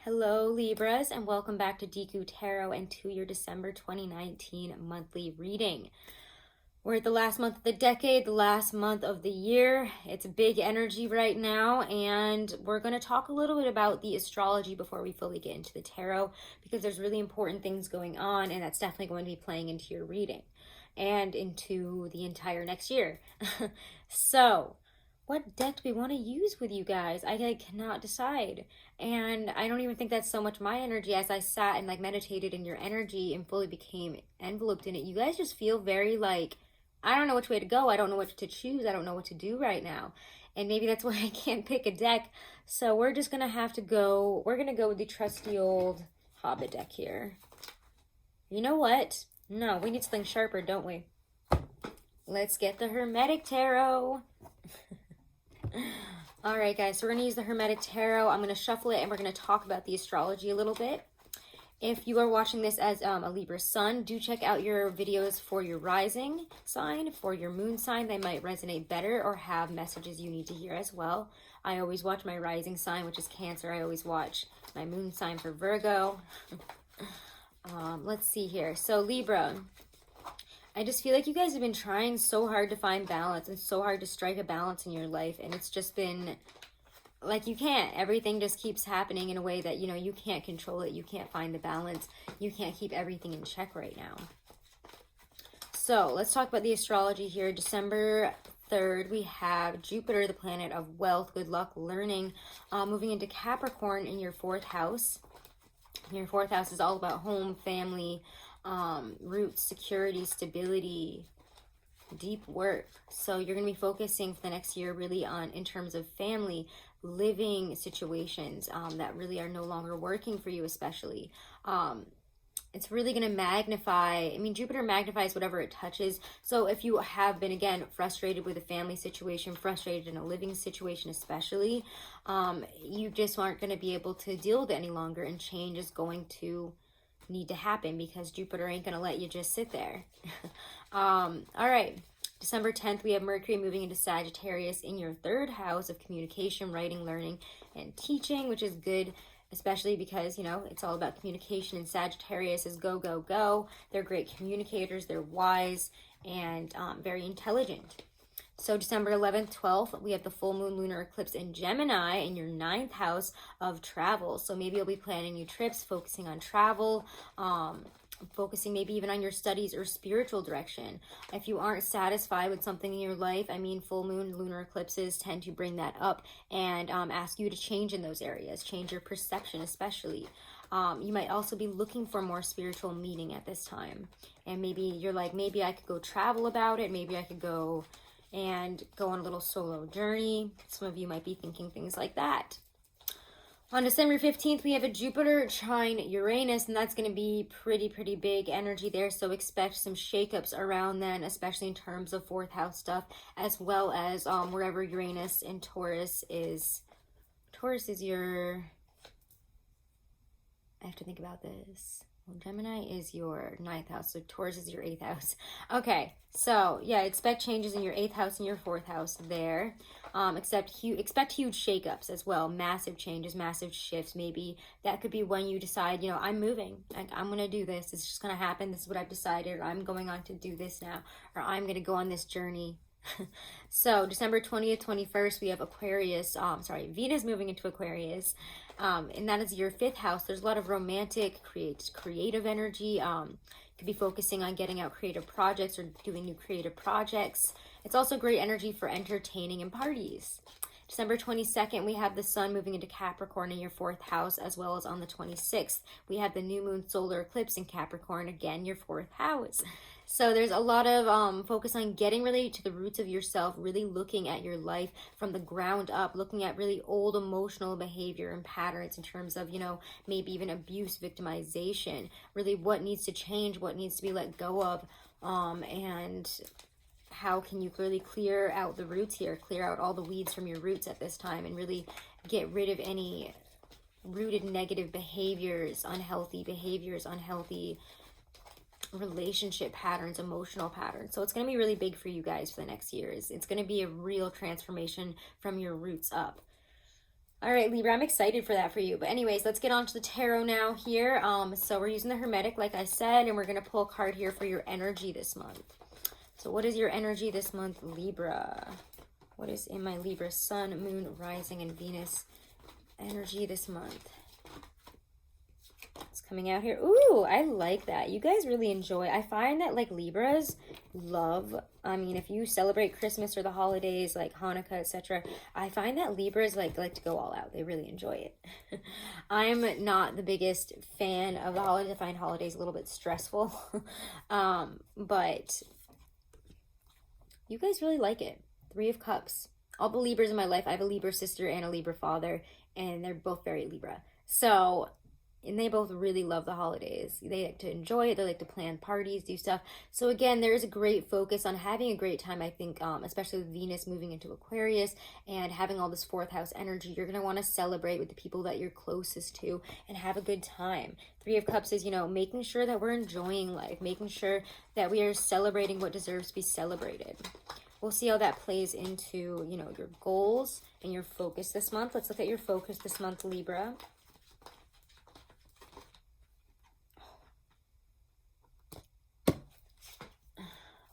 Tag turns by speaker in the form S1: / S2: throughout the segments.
S1: Hello Libras, and welcome back to Deku Tarot and to your December 2019 monthly reading. We're at the last month of the decade, the last month of the year. It's big energy right now, and we're going to talk a little bit about the astrology before we fully get into the tarot, because there's really important things going on, and that's definitely going to be playing into your reading and into the entire next year. So what deck do we want to use with you guys? I cannot decide. And I don't even think that's so much my energy. As I sat and meditated in your energy and fully became enveloped in it, you guys just feel very I don't know which way to go. I don't know what to choose. I don't know what to do right now. And maybe that's why I can't pick a deck. So we're just going to have to go. We're going to go with the trusty old Hobbit deck here. You know what? No, we need something sharper, don't we? Let's get the Hermetic Tarot. All right, guys, so we're going to use the Hermetic Tarot. I'm going to shuffle it, and we're going to talk about the astrology a little bit. If you are watching this as a Libra sun, do check out your videos for your rising sign, for your moon sign. They might resonate better or have messages you need to hear as well. I always watch my rising sign, which is Cancer. I always watch my moon sign for Virgo. Let's see here. So Libra, I just feel like you guys have been trying so hard to find balance and so hard to strike a balance in your life. And it's just been like you can't. Everything just keeps happening in a way that, you can't control it. You can't find the balance. You can't keep everything in check right now. So let's talk about the astrology here. December 3rd, we have Jupiter, the planet of wealth, good luck, learning, moving into Capricorn in your 4th house. Your 4th house is all about home, family, roots, security, stability, deep work. So you're going to be focusing for the next year really on, in terms of family, living situations that really are no longer working for you, especially. It's really going to magnify, Jupiter magnifies whatever it touches. So if you have been, again, frustrated with a family situation, frustrated in a living situation especially, you just aren't going to be able to deal with it any longer, and change is going to need to happen because Jupiter ain't going to let you just sit there. All right. December 10th, we have Mercury moving into Sagittarius in your 3rd house of communication, writing, learning, and teaching, which is good, especially because, it's all about communication, and Sagittarius is go, go, go. They're great communicators. They're wise and very intelligent. So December 11th, 12th, we have the full moon lunar eclipse in Gemini in your 9th house of travel. So maybe you'll be planning new trips, focusing on travel, focusing maybe even on your studies or spiritual direction. If you aren't satisfied with something in your life, full moon lunar eclipses tend to bring that up and ask you to change in those areas, change your perception especially. You might also be looking for more spiritual meaning at this time. And maybe you're like, maybe I could go travel about it. Maybe I could go on a little solo journey. Some of you might be thinking things like that. On December 15th, we have a Jupiter trine Uranus, and that's going to be pretty big energy there. So expect some shakeups around then, especially in terms of 4th house stuff, as well as wherever Uranus and Taurus is. Taurus is your... I have to think about this. Well, Gemini is your 9th house, so Taurus is your 8th house. Okay, so yeah, expect changes in your 8th house and your 4th house there. Expect huge shakeups as well, massive changes, massive shifts. Maybe that could be when you decide, I'm moving. I'm going to do this. It's just going to happen. This is what I've decided. Or I'm going on to do this now. Or I'm going to go on this journey. So December 20th, 21st, we have Aquarius, Venus moving into Aquarius, and that is your 5th house. There's a lot of romantic, creative energy. Could be focusing on getting out creative projects or doing new creative projects. It's also great energy for entertaining and parties. December 22nd, we have the sun moving into Capricorn in your 4th house, as well as on the 26th, we have the new moon solar eclipse in Capricorn, again, your 4th house. So there's a lot of focus on getting really to the roots of yourself, really looking at your life from the ground up, looking at really old emotional behavior and patterns in terms of, maybe even abuse, victimization, really what needs to change, what needs to be let go of, and how can you really clear out the roots here, clear out all the weeds from your roots at this time, and really get rid of any rooted negative behaviors, unhealthy relationship patterns, emotional patterns. So it's going to be really big for you guys for the next years. It's going to be a real transformation from your roots up. All right, Libra, I'm excited for that for you. But anyways, let's get on to the tarot now here. So we're using the Hermetic, like I said, and we're going to pull a card here for your energy this month. So what is your energy this month, Libra? What is in my Libra sun, moon, rising, and Venus energy this month? It's coming out here. Ooh, I like that. You guys really enjoy. I find that like Libras love, I mean, if you celebrate Christmas or the holidays like Hanukkah, etc., I find that Libras like to go all out. They really enjoy it. I'm not the biggest fan of the holidays. I find holidays a little bit stressful. But you guys really like it. 3 of Cups. All the Libras in my life, I have a Libra sister and a Libra father, and they're both very Libra. So, and they both really love the holidays. They like to enjoy it. They like to plan parties, do stuff. So again, there is a great focus on having a great time, I think, especially with Venus moving into Aquarius and having all this 4th house energy. You're going to want to celebrate with the people that you're closest to and have a good time. 3 of Cups is, you know, making sure that we're enjoying life, making sure that we are celebrating what deserves to be celebrated. We'll see how that plays into, you know, your goals and your focus this month. Let's look at your focus this month, Libra.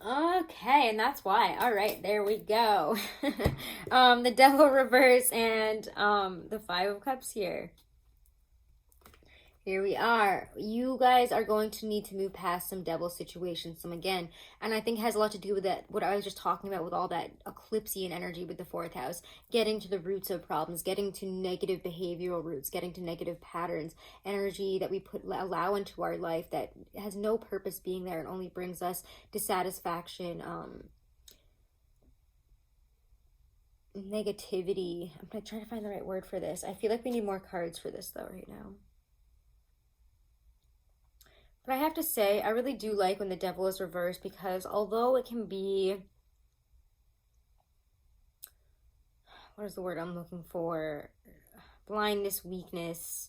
S1: Okay, and that's why. All right, there we go. The Devil reverse and the 5 of Cups here. Here we are. You guys are going to need to move past some devil situations, and I think it has a lot to do with that, what I was just talking about with all that eclipsean energy with the 4th house, getting to the roots of problems, getting to negative behavioral roots, getting to negative patterns, energy that we allow into our life that has no purpose being there and only brings us dissatisfaction, negativity. I'm trying to find the right word for this. I feel like we need more cards for this though right now. But I have to say, I really do like when the devil is reversed, because although it can be, what is the word I'm looking for? Blindness, weakness,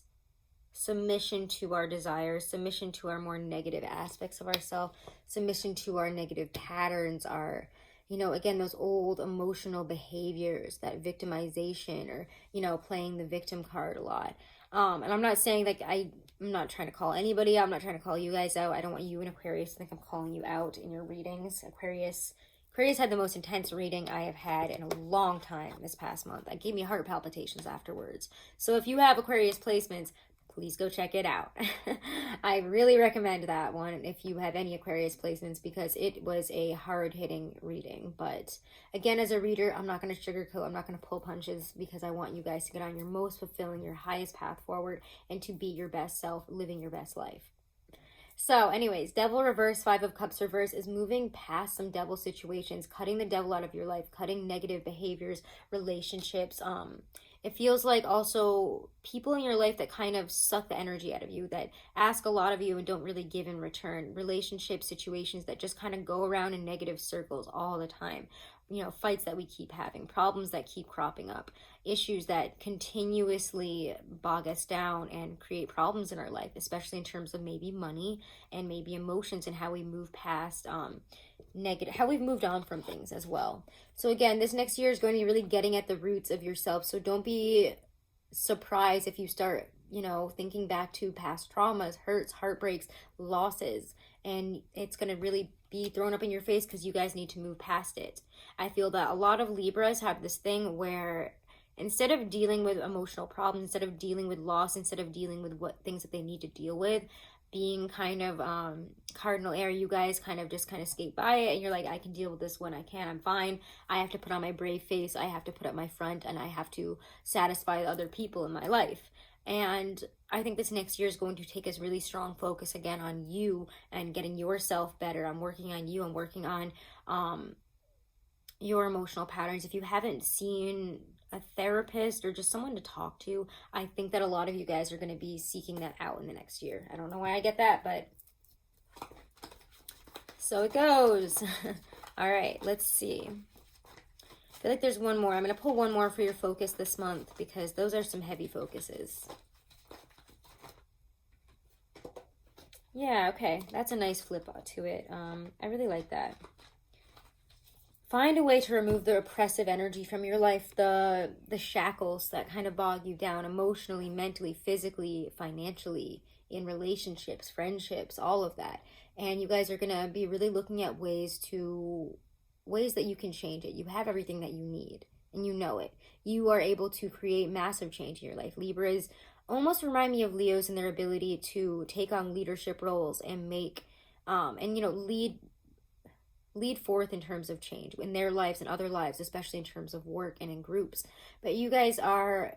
S1: submission to our desires, submission to our more negative aspects of ourselves, submission to our negative patterns, our, you know, again, those old emotional behaviors, that victimization, or, you know, playing the victim card a lot. And I'm not saying like I'm not trying to call anybody out. I'm not trying to call you guys out. I don't want you in Aquarius to think I'm calling you out in your readings. Aquarius had the most intense reading I have had in a long time this past month. It gave me heart palpitations afterwards. So if you have Aquarius placements, please go check it out. I really recommend that one if you have any Aquarius placements, because it was a hard-hitting reading. But again, as a reader, I'm not going to sugarcoat. I'm not going to pull punches, because I want you guys to get on your most fulfilling, your highest path forward, and to be your best self, living your best life. So anyways, devil reverse, 5 of Cups reverse is moving past some devil situations, cutting the devil out of your life, cutting negative behaviors, relationships, it feels like also people in your life that kind of suck the energy out of you, that ask a lot of you and don't really give in return. Relationship situations that just kind of go around in negative circles all the time. You know, fights that we keep having, problems that keep cropping up, issues that continuously bog us down and create problems in our life, especially in terms of maybe money and maybe emotions, and how we move past negative, how we've moved on from things as well. So again, this next year is going to be really getting at the roots of yourself. So don't be surprised if you start, you know, thinking back to past traumas, hurts, heartbreaks, losses, and it's going to really be thrown up in your face, because you guys need to move past it. I feel that a lot of Libras have this thing where instead of dealing with emotional problems, instead of dealing with loss, instead of dealing with what things that they need to deal with, being kind of cardinal air, you guys kind of skate by it, and you're like, I can deal with this when I can, I'm fine. I have to put on my brave face, I have to put up my front, and I have to satisfy other people in my life. And I think this next year is going to take us really strong focus again on you and getting yourself better. I'm working on you. I'm working on your emotional patterns. If you haven't seen a therapist or just someone to talk to, I think that a lot of you guys are going to be seeking that out in the next year. I don't know why I get that, but so it goes. All right, let's see. I feel like there's one more. I'm going to pull one more for your focus this month, because those are some heavy focuses. Yeah, okay. That's a nice flip to it. I really like that. Find a way to remove the oppressive energy from your life, the shackles that kind of bog you down emotionally, mentally, physically, financially, in relationships, friendships, all of that. And you guys are going to be really looking at ways that you can change it. You have everything that you need and you know it. You are able to create massive change in your life. Libras almost remind me of Leos in their ability to take on leadership roles and make lead forth in terms of change in their lives and other lives, especially in terms of work and in groups. But you guys are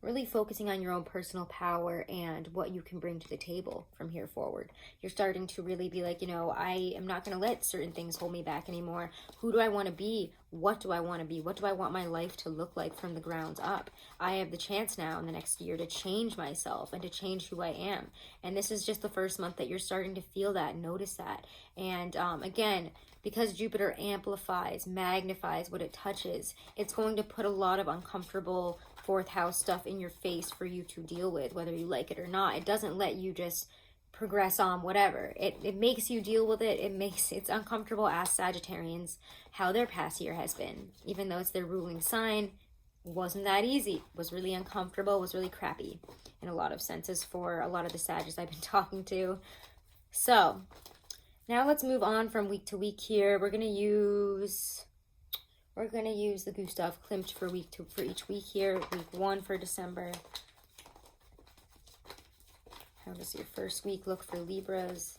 S1: really focusing on your own personal power and what you can bring to the table from here forward. You're starting to really be like, I am not going to let certain things hold me back anymore. Who do I want to be? What do I want to be? What do I want my life to look like from the ground up? I have the chance now in the next year to change myself and to change who I am. And this is just the first month that you're starting to feel that, notice that. And again, because Jupiter amplifies, magnifies what it touches, it's going to put a lot of uncomfortable fourth house stuff in your face for you to deal with, whether you like it or not. It doesn't let you just progress on whatever. It makes you deal with it. It's uncomfortable. Ask Sagittarians how their past year has been. Even though it's their ruling sign, wasn't that easy. Was really uncomfortable, was really crappy in a lot of senses for a lot of the Sagittarians I've been talking to. So now let's move on from week to week here. We're gonna use the Gustav Klimt for each week here. Week 1 for December. How does your first week look for Libras?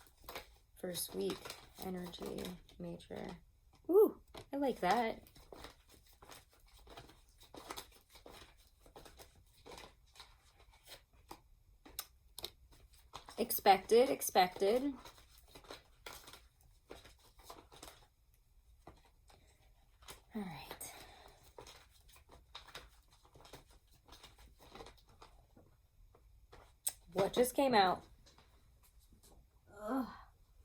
S1: First week energy major. Ooh, I like that. Expected. All right. What just came out? Ugh.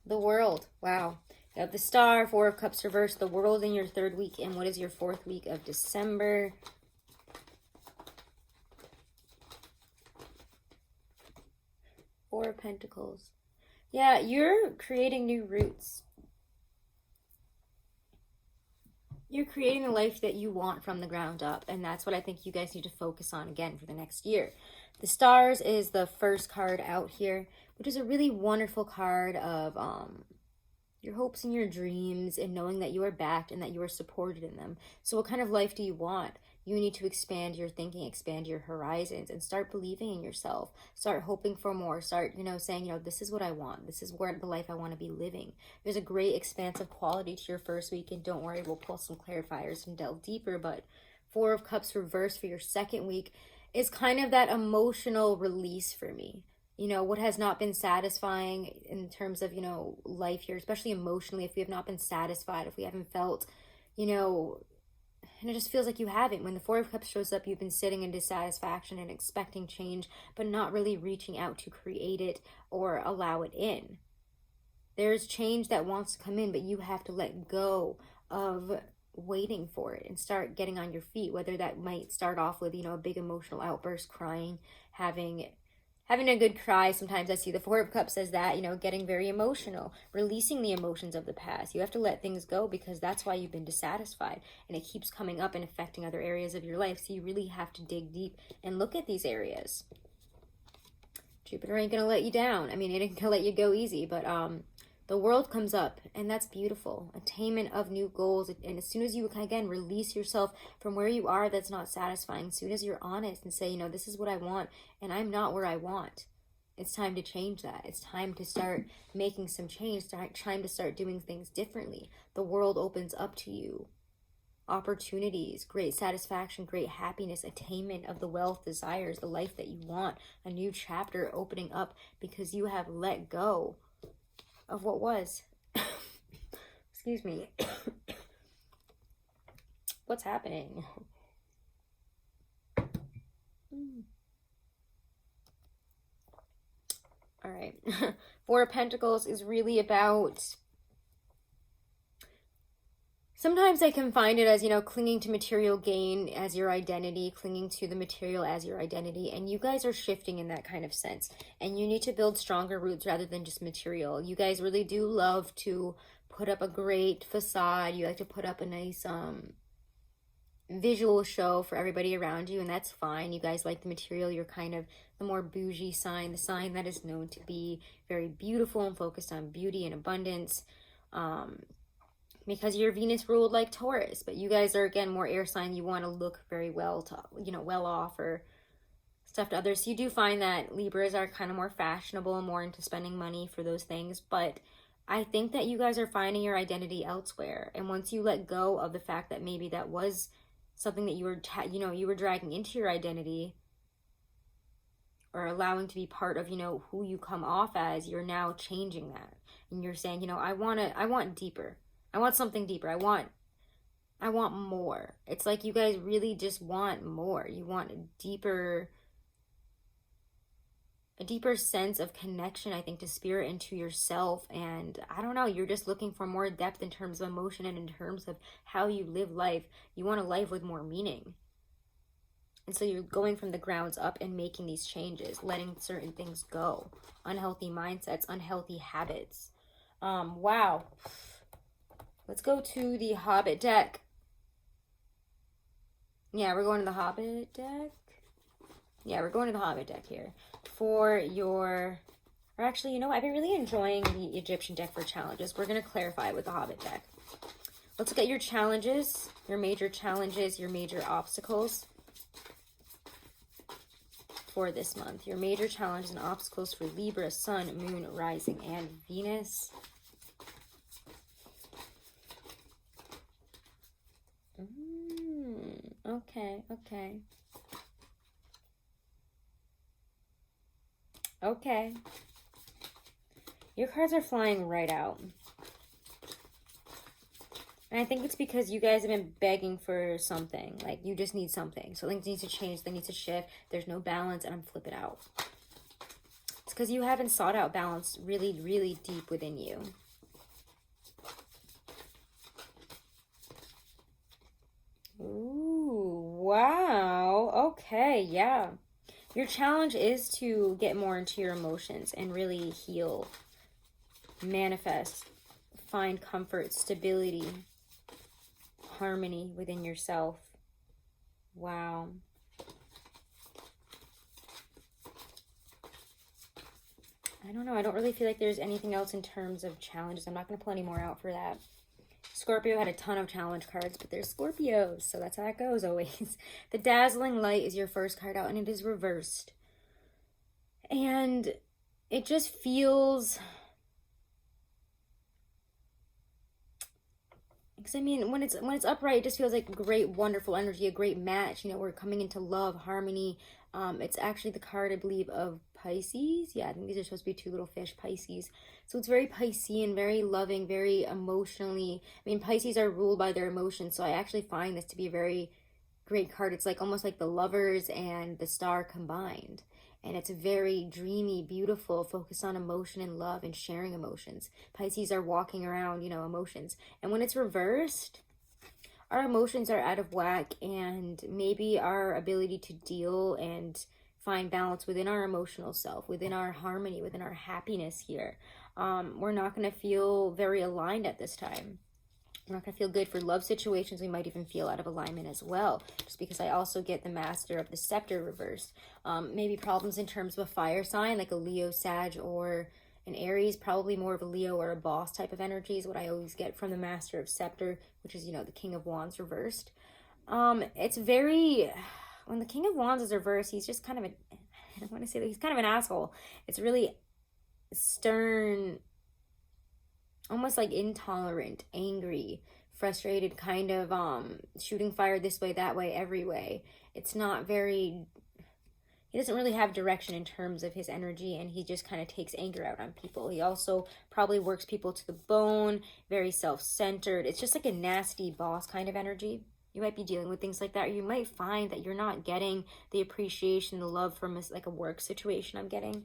S1: The World. Wow. You have the Star, 4 of Cups reversed, the World in your 3rd week. And what is your 4th week of December? Four of Pentacles. Yeah, you're creating new roots. You're creating the life that you want from the ground up. And that's what I think you guys need to focus on again for the next year. The Stars is the first card out here, which is a really wonderful card of your hopes and your dreams and knowing that you are backed and that you are supported in them. So what kind of life do you want? You need to expand your thinking, expand your horizons, and start believing in yourself. Start hoping for more. Start, saying, this is what I want. This is where the life I want to be living. There's a great expansive quality to your first week, and don't worry, we'll pull some clarifiers and delve deeper. But 4 of Cups reversed for your 2nd week is kind of that emotional release for me. What has not been satisfying in terms of, life here, especially emotionally, if we have not been satisfied, if we haven't felt, and it just feels like you haven't. When the 4 of Cups shows up, you've been sitting in dissatisfaction and expecting change, but not really reaching out to create it or allow it in. There's change that wants to come in, but you have to let go of waiting for it and start getting on your feet, whether that might start off with, a big emotional outburst, crying, having a good cry. Sometimes I see the 4 of Cups as that, getting very emotional, releasing the emotions of the past. You have to let things go because that's why you've been dissatisfied and it keeps coming up and affecting other areas of your life. So you really have to dig deep and look at these areas. Jupiter ain't going to let you down. I mean, it ain't going to let you go easy, but the World comes up, and that's beautiful. Attainment of new goals. And as soon as you, again, release yourself from where you are that's not satisfying, as soon as you're honest and say, this is what I want, and I'm not where I want, it's time to change that. It's time to start making some change, time to start doing things differently. The world opens up to you. Opportunities, great satisfaction, great happiness, attainment of the wealth, desires, the life that you want, a new chapter opening up because you have let go of what was. Excuse me. What's happening? All right. 4 of Pentacles is really about, sometimes I can find it as, clinging to material gain as your identity, clinging to the material as your identity. And you guys are shifting in that kind of sense. And you need to build stronger roots rather than just material. You guys really do love to put up a great facade. You like to put up a nice visual show for everybody around you, and that's fine. You guys like the material. You're kind of the more bougie sign, the sign that is known to be very beautiful and focused on beauty and abundance, because you're Venus ruled like Taurus, but you guys are, again, more air sign. You want to look very well to, you know, well off or stuff to others. So you do find that Libras are kind of more fashionable and more into spending money for those things, but I think that you guys are finding your identity elsewhere. And once you let go of the fact that maybe that was something that you were, you were dragging into your identity or allowing to be part of, you know, who you come off as, you're now changing that. And you're saying, you know, I want deeper. I want something deeper. I want more. It's like you guys really just want more. You want a deeper sense of connection, I think, to spirit and to yourself. And I don't know, you're just looking for more depth in terms of emotion and in terms of how you live life. You want a life with more meaning. And so you're going from the grounds up and making these changes, letting certain things go. Unhealthy mindsets, unhealthy habits. Wow. Let's go to the Hobbit deck. Yeah, we're going to the Hobbit deck. Yeah, we're going to the Hobbit deck here. For your, or actually, you know, I've been really enjoying the Egyptian deck for challenges. We're going to clarify with the Hobbit deck. Let's look at your challenges, your major obstacles for this month. Your major challenges and obstacles for Libra, Sun, Moon, Rising, and Venus. Okay. Your cards are flying right out. And I think it's because you guys have been begging for something. Like, you just need something. Something needs to change. Something needs to shift. There's no balance, and I'm flipping out. It's because you haven't sought out balance really, really deep within you. Ooh, wow. Okay, yeah. Your challenge is to get more into your emotions and really heal, manifest, find comfort, stability, harmony within yourself. Wow. I don't know. I don't really feel like there's anything else in terms of challenges. I'm not going to pull any more out for that. Scorpio had a ton of challenge cards, but there's Scorpios, so that's how it goes always. The Dazzling Light is your first card out, and it is reversed. And it just feels... Because, I mean, when it's upright, it just feels like great, wonderful energy, a great match. You know, we're coming into love, harmony. It's actually the card, I believe, of Pisces. Yeah, I think these are supposed to be two little fish, Pisces. So it's very Piscean, very loving, very emotionally. I mean, Pisces are ruled by their emotions, so I actually find this to be a very great card. It's like almost like the Lovers and the Star combined. And it's very dreamy, beautiful, focused on emotion and love and sharing emotions. Pisces are walking around, you know, emotions. And when it's reversed, our emotions are out of whack, and maybe our ability to deal and find balance within our emotional self, within our harmony, within our happiness here. We're not going to feel very aligned at this time. We're not going to feel good for love situations. We might even feel out of alignment as well, just because I also get the Master of the Scepter reversed. Maybe problems in terms of a fire sign, like a Leo, Sag, or an Aries. Probably more of a Leo or a boss type of energy is what I always get from the Master of Scepter, which is, you know, the King of Wands reversed. It's very... When the King of Wands is reversed, he's just kind of I don't want to say that he's kind of an asshole. It's really stern, almost like intolerant, angry, frustrated, kind of shooting fire this way, that way, every way. It's not very... He doesn't really have direction in terms of his energy, and he just kind of takes anger out on people. He also probably works people to the bone, very self-centered. It's just like a nasty boss kind of energy. You might be dealing with things like that, or you might find that you're not getting the appreciation, the love from like a work situation I'm getting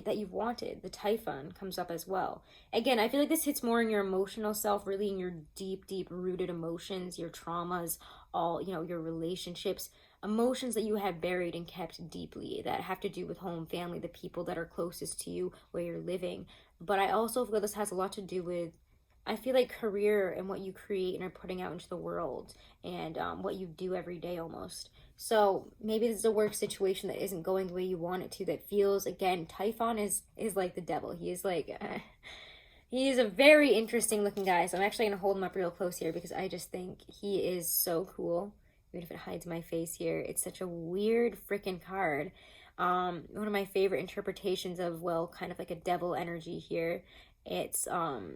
S1: that you've wanted. The Typhon comes up as well. Again, I feel like this hits more in your emotional self, really in your deep, deep rooted emotions, your traumas, all, you know, your relationships, emotions that you have buried and kept deeply that have to do with home, family, the people that are closest to you, where you're living. But I also feel this has a lot to do with I feel like career and what you create and are putting out into the world, and what you do every day almost. So maybe this is a work situation that isn't going the way you want it to, that feels, again, Typhon is like the devil. He is like, he is a very interesting looking guy. So I'm actually going to hold him up real close here because I just think he is so cool. Even if it hides my face here, it's such a weird freaking card. One of my favorite interpretations of, well, kind of like a devil energy here. It's, God,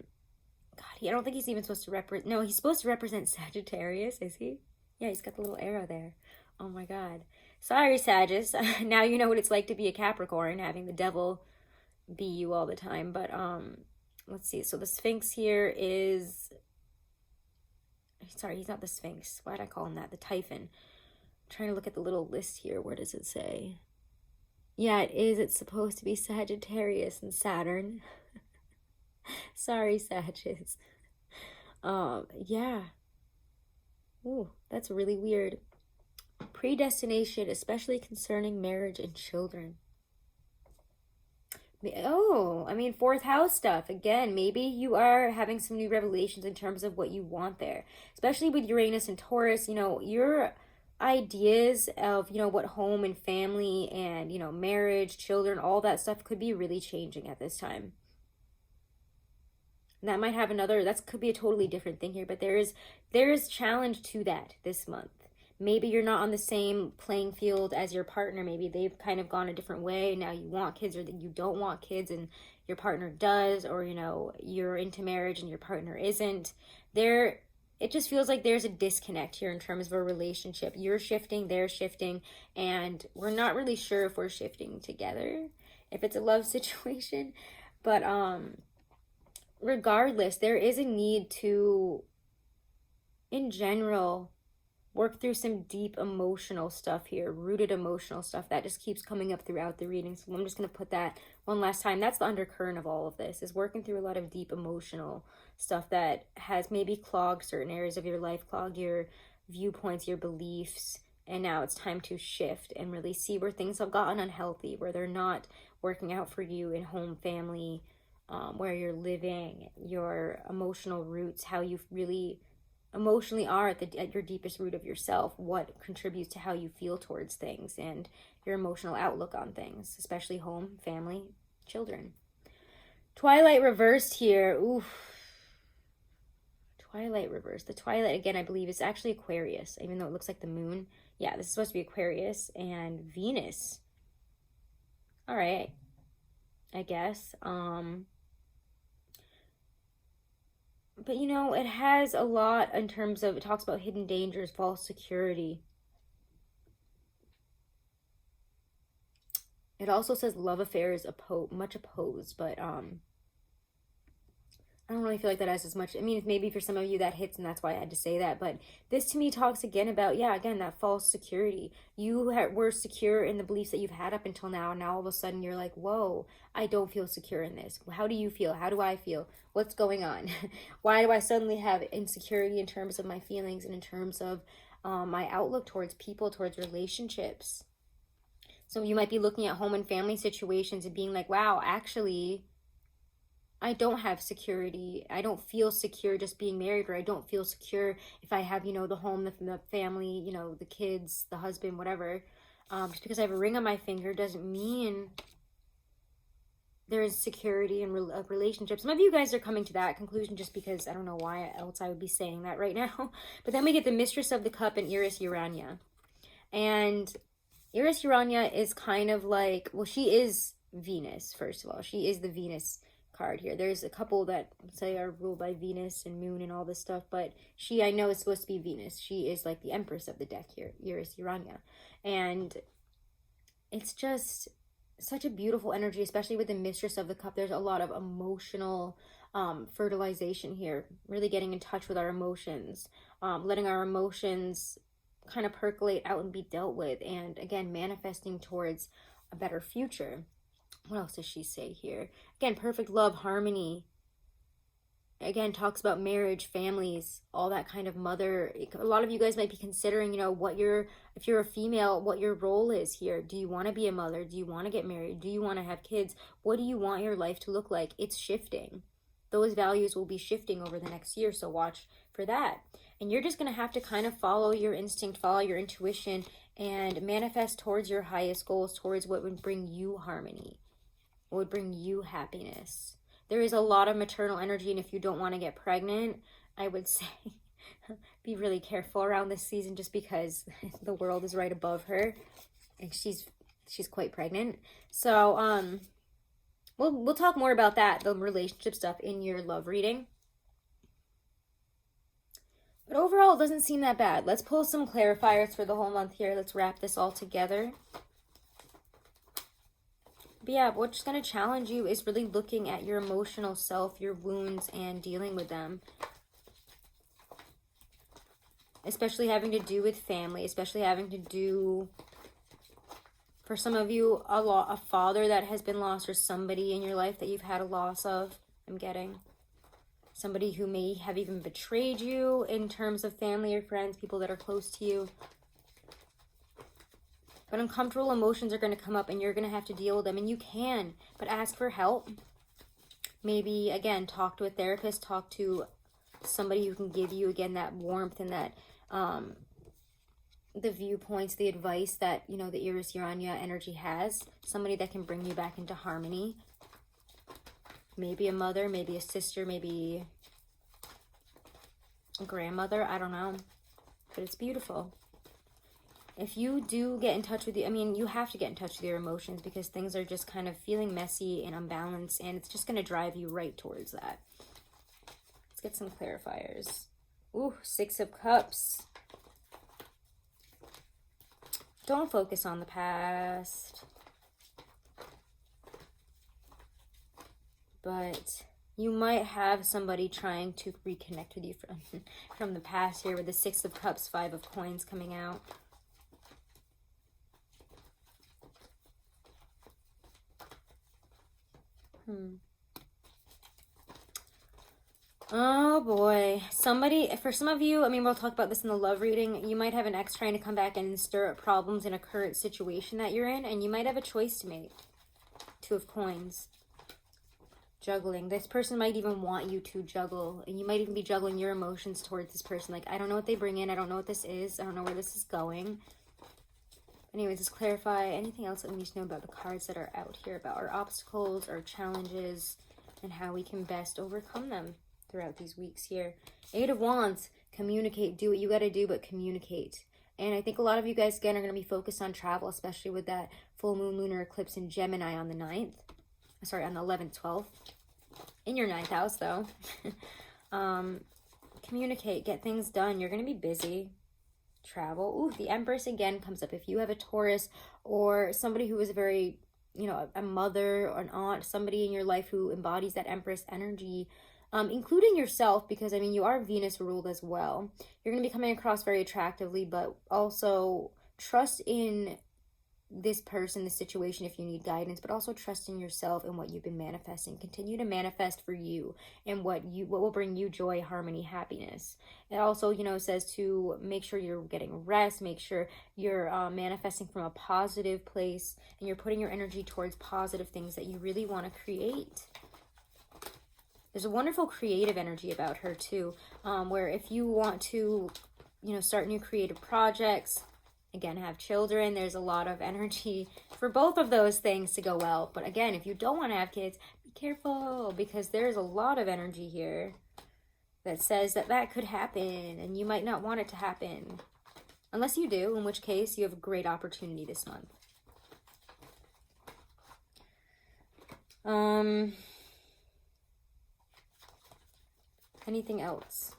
S1: I don't think he's even supposed to represent, no, he's supposed to represent Sagittarius, is he? Yeah, he's got the little arrow there. Oh my God. Sorry, Sagittarius. Now you know what it's like to be a Capricorn, having the devil be you all the time. But, let's see. So the Sphinx here is, sorry, he's not the Sphinx. Why did I call him that? The Typhon. I'm trying to look at the little list here. Where does it say? Yeah, it is. It's supposed to be Sagittarius and Saturn. Sorry, Sagittarius. Yeah. Ooh, that's really weird. Predestination, especially concerning marriage and children. Oh, I mean, fourth house stuff. Again, maybe you are having some new revelations in terms of what you want there. Especially with Uranus and Taurus, your ideas of, what home and family and, marriage, children, all that stuff could be really changing at this time. And that might have that could be a totally different thing here, but there is challenge to that this month. Maybe you're not on the same playing field as your partner. Maybe they've kind of gone a different way. Now you want kids, or that you don't want kids and your partner does, or, you're into marriage and your partner isn't. It just feels like there's a disconnect here in terms of a relationship. You're shifting, they're shifting, and we're not really sure if we're shifting together, if it's a love situation. But regardless, there is a need to, in general, work through some deep emotional stuff here, rooted emotional stuff that just keeps coming up throughout the reading. So I'm just going to put that one last time. That's the undercurrent of all of this, is working through a lot of deep emotional stuff that has maybe clogged certain areas of your life, clogged your viewpoints, your beliefs. And now it's time to shift and really see where things have gotten unhealthy, where they're not working out for you in home, family, where you're living, your emotional roots, how you really emotionally are at your deepest root of yourself, what contributes to how you feel towards things and your emotional outlook on things, especially home, family, children. Twilight reversed here. Oof. Twilight reversed. The Twilight, again, I believe is actually Aquarius, even though it looks like the moon. Yeah, this is supposed to be Aquarius and Venus. All right, I guess. But it has a lot in terms of, it talks about hidden dangers, false security. It also says love affairs much opposed, but I don't really feel like that has as much. I mean, maybe for some of you that hits, and that's why I had to say that. But this to me talks again about, that false security. You were secure in the beliefs that you've had up until now. And now all of a sudden you're like, whoa, I don't feel secure in this. How do you feel? How do I feel? What's going on? Why do I suddenly have insecurity in terms of my feelings and in terms of my outlook towards people, towards relationships? So you might be looking at home and family situations and being like, wow, actually, I don't have security. I don't feel secure just being married, or I don't feel secure if I have, the home, the family, the kids, the husband, whatever. Just because I have a ring on my finger doesn't mean there is security in relationships. Some of you guys are coming to that conclusion just because I don't know why else I would be saying that right now. But then we get the Mistress of the Cup and Eris Urania. And Eris Urania is kind of like, well, she is Venus, first of all. She is the Venus card here. There's a couple that say are ruled by Venus and Moon and all this stuff, but she, I know, is supposed to be Venus. She is like the Empress of the deck here, Eris Urania. And it's just such a beautiful energy, especially with the Mistress of the Cup. There's a lot of emotional fertilization here, really getting in touch with our emotions, letting our emotions kind of percolate out and be dealt with, and again, manifesting towards a better future. What else does she say here? Again, perfect love, harmony. Again, talks about marriage, families, all that kind of mother. A lot of you guys might be considering, if you're a female, what your role is here. Do you want to be a mother? Do you want to get married? Do you want to have kids? What do you want your life to look like? It's shifting. those values will be shifting over the next year. So watch for that. And you're just going to have to kind of follow your instinct, follow your intuition, and manifest towards your highest goals, towards what would bring you harmony, what would bring you happiness. There is a lot of maternal energy, and if you don't want to get pregnant, I would say be really careful around this season, just because the world is right above her, and she's quite pregnant. So we'll talk more about that, the relationship stuff, in your love reading. But overall, it doesn't seem that bad. Let's pull some clarifiers for the whole month here. Let's wrap this all together. But yeah, what's going to challenge you is really looking at your emotional self, your wounds, and dealing with them. Especially having to do with family, especially having to do, for some of you, a father that has been lost, or somebody in your life that you've had a loss of, I'm getting. Somebody who may have even betrayed you in terms of family or friends, people that are close to you. But uncomfortable emotions are going to come up, and you're going to have to deal with them. And you can, but ask for help. Maybe, again, talk to a therapist, talk to somebody who can give you, again, that warmth and that, the viewpoints, the advice that, you know, the Uranus energy has. Somebody that can bring you back into harmony. Maybe a mother, maybe a sister, maybe a grandmother. I don't know. But it's beautiful. If you do get in touch with you have to get in touch with your emotions, because things are just kind of feeling messy and unbalanced, and it's just going to drive you right towards that. Let's get some clarifiers. Ooh, 6 of Cups. Don't focus on the past. But you might have somebody trying to reconnect with you from the past here, with the 6 of Cups, 5 of Coins coming out. Oh boy. For some of you, we'll talk about this in the love reading. You might have an ex trying to come back and stir up problems in a current situation that you're in, and you might have a choice to make. 2 of Coins. Juggling. This person might even want you to juggle, and you might even be juggling your emotions towards this person. Like, I don't know what they bring in. I don't know what this is. I don't know where this is going. Anyways, let's clarify anything else that we need to know about the cards that are out here, about our obstacles, our challenges, and how we can best overcome them throughout these weeks here. 8 of Wands. Communicate. Do what you got to do, but communicate. And I think a lot of you guys, again, are going to be focused on travel, especially with that full moon lunar eclipse in Gemini on the 9th. Sorry, on the 11th, 12th. In your 9th house, though. Communicate. Get things done. You're going to be busy. Travel. Ooh, the Empress again comes up. If you have a Taurus or somebody who is very, a mother or an aunt, somebody in your life who embodies that Empress energy, including yourself, because, you are Venus ruled as well. You're going to be coming across very attractively, but also trust in this person, this situation, if you need guidance, but also trust in yourself and what you've been manifesting. Continue to manifest for you and what will bring you joy, harmony, happiness. It also, says to make sure you're getting rest, make sure you're manifesting from a positive place, and you're putting your energy towards positive things that you really want to create. There's a wonderful creative energy about her too, where if you want to, start new creative projects, again, have children, there's a lot of energy for both of those things to go well. But again, if you don't want to have kids, be careful, because there's a lot of energy here that says that could happen, and you might not want it to happen. Unless you do, in which case you have a great opportunity this month. Anything else?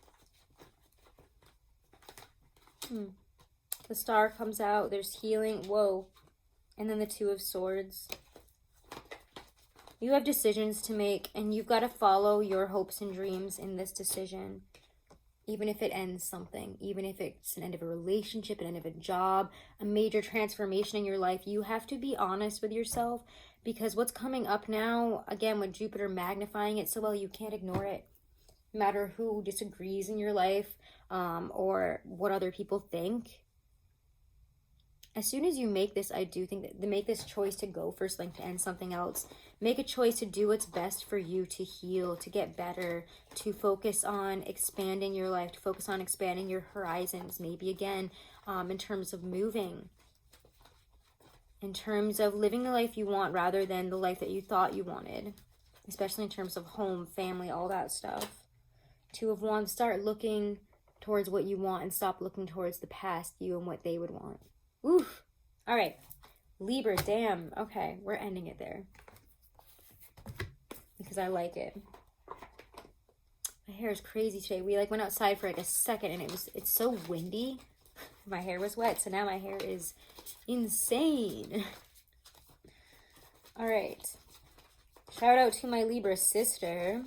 S1: The Star comes out. There's healing. Whoa. And then the 2 of Swords. You have decisions to make, and you've got to follow your hopes and dreams in this decision. Even if it ends something. Even if it's an end of a relationship, an end of a job, a major transformation in your life. You have to be honest with yourself, because what's coming up now, again, with Jupiter magnifying it so well, you can't ignore it. No matter who disagrees in your life, or what other people think. as soon as you make this, I do think that make this choice to go for something, to end something else, make a choice to do what's best for you, to heal, to get better, to focus on expanding your life, to focus on expanding your horizons, maybe again, in terms of moving, in terms of living the life you want rather than the life that you thought you wanted, especially in terms of home, family, all that stuff. Two of Wands, start looking towards what you want and stop looking towards the past you and what they would want. Oof. All right. Libra, damn. Okay, we're ending it there. Because I like it. My hair is crazy today. We like went outside for like a second and it's so windy. My hair was wet, so now my hair is insane. All right. Shout out to my Libra sister.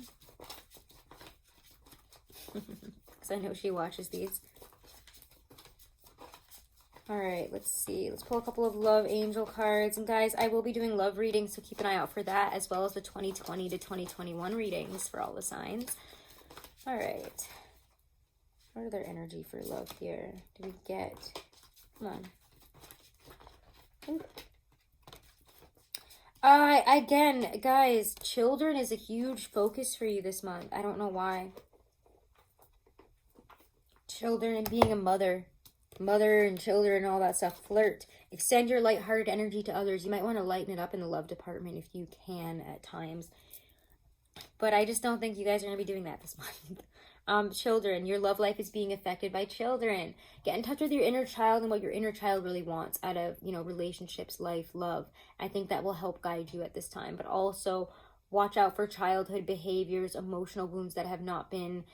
S1: Because I know she watches these. All right, let's see. Let's pull a couple of love angel cards. And guys, I will be doing love readings, so keep an eye out for that, as well as the 2020 to 2021 readings for all the signs. All right. What are their energy for love here? Do we get... Come on. Ooh. Again, guys, children is a huge focus for you this month. I don't know why. Children and being a mother and children and all that stuff. Flirt. Extend your lighthearted energy to others. You might want to lighten it up in the love department if you can at times. But I just don't think you guys are going to be doing that this month. Children, your love life is being affected by children. Get in touch with your inner child and what your inner child really wants out of, you know, relationships, life, love. I think that will help guide you at this time. But also watch out for childhood behaviors, emotional wounds that have not been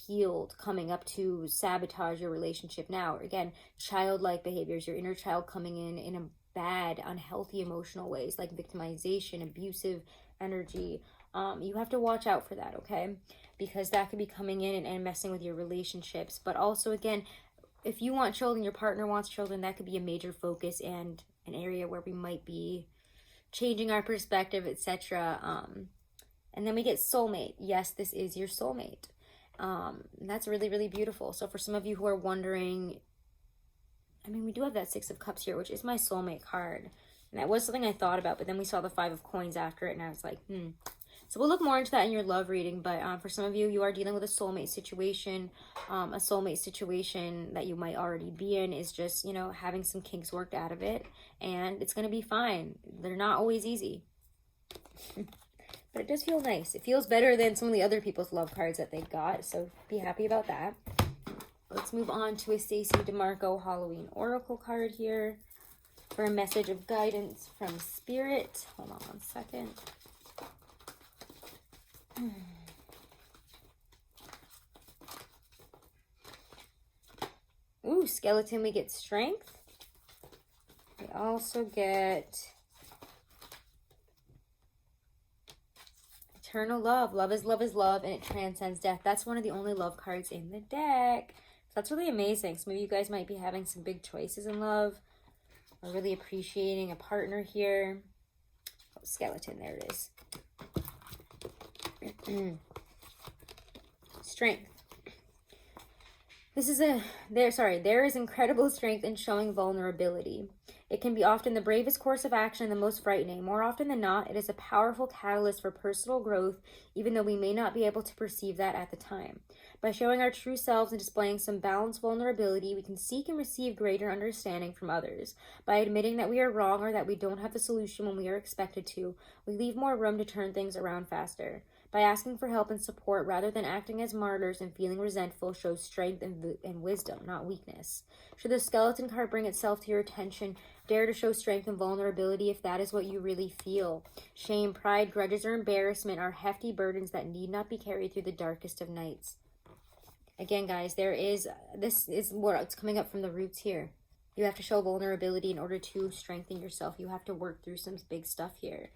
S1: healed coming up to sabotage your relationship now. Or again, childlike behaviors, your inner child coming in a bad, unhealthy emotional ways like victimization, abusive energy. You have to watch out for that, okay? Because that could be coming in and messing with your relationships. But also, again, if you want children, your partner wants children, that could be a major focus and an area where we might be changing our perspective, etc. And then we get soulmate. Yes, this is your soulmate. That's really, really beautiful. So for some of you who are wondering, I mean, we do have that Six of Cups here, which is my soulmate card. And that was something I thought about, but then we saw the Five of Coins after it, and I was like, So we'll look more into that in your love reading, but for some of you, you are dealing with a soulmate situation. A soulmate situation that you might already be in is just, you know, having some kinks worked out of it, and it's going to be fine. They're not always easy. But it does feel nice. It feels better than some of the other people's love cards that they got, so be happy about that. Let's move on to a Stacey DeMarco Halloween Oracle card here for a message of guidance from Spirit. Hold on one second. Ooh, skeleton, we get strength. We also get eternal love. Love is love is love, and it transcends death. That's one of the only love cards in the deck. So that's really amazing. Some of you guys might be having some big choices in love, or really appreciating a partner here. Oh, skeleton, there it is. Strength. There is incredible strength in showing vulnerability. It can be often the bravest course of action and the most frightening. More often than not, it is a powerful catalyst for personal growth, even though we may not be able to perceive that at the time. By showing our true selves and displaying some balanced vulnerability, we can seek and receive greater understanding from others. By admitting that we are wrong or that we don't have the solution when we are expected to, we leave more room to turn things around faster. By asking for help and support rather than acting as martyrs and feeling resentful shows strength and wisdom, not weakness. Should the skeleton card bring itself to your attention, dare to show strength and vulnerability if that is what you really feel. Shame, pride, grudges, or embarrassment are hefty burdens that need not be carried through the darkest of nights. Again, guys, this is what's coming up from the roots here. You have to show vulnerability in order to strengthen yourself. You have to work through some big stuff here.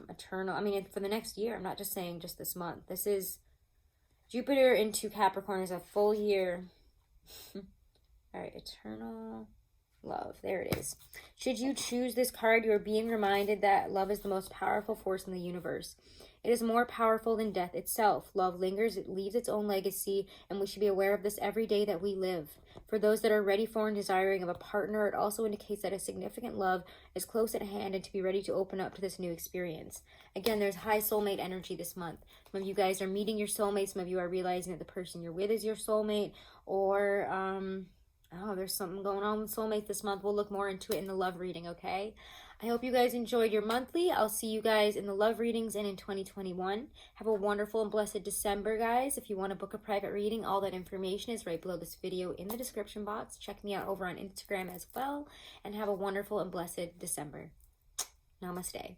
S1: Eternal, I mean, for the next year. I'm not just saying just this month. This is Jupiter into Capricorn is a full year. All right, eternal Love. There it is. Should you choose this card, you are being reminded that love is the most powerful force in the universe. It is more powerful than death itself. Love lingers, it leaves its own legacy, and we should be aware of this every day that we live. For those that are ready for and desiring of a partner, it also indicates that a significant love is close at hand and to be ready to open up to this new experience. Again, there's high soulmate energy this month. Some of you guys are meeting your soulmate. Some of you are realizing that the person you're with is your soulmate. Or, oh, there's something going on with soulmates this month. We'll look more into it in the love reading, okay? I hope you guys enjoyed your monthly. I'll see you guys in the love readings and in 2021. Have a wonderful and blessed December, guys. If you want to book a private reading, all that information is right below this video in the description box. Check me out over on Instagram as well. And have a wonderful and blessed December. Namaste.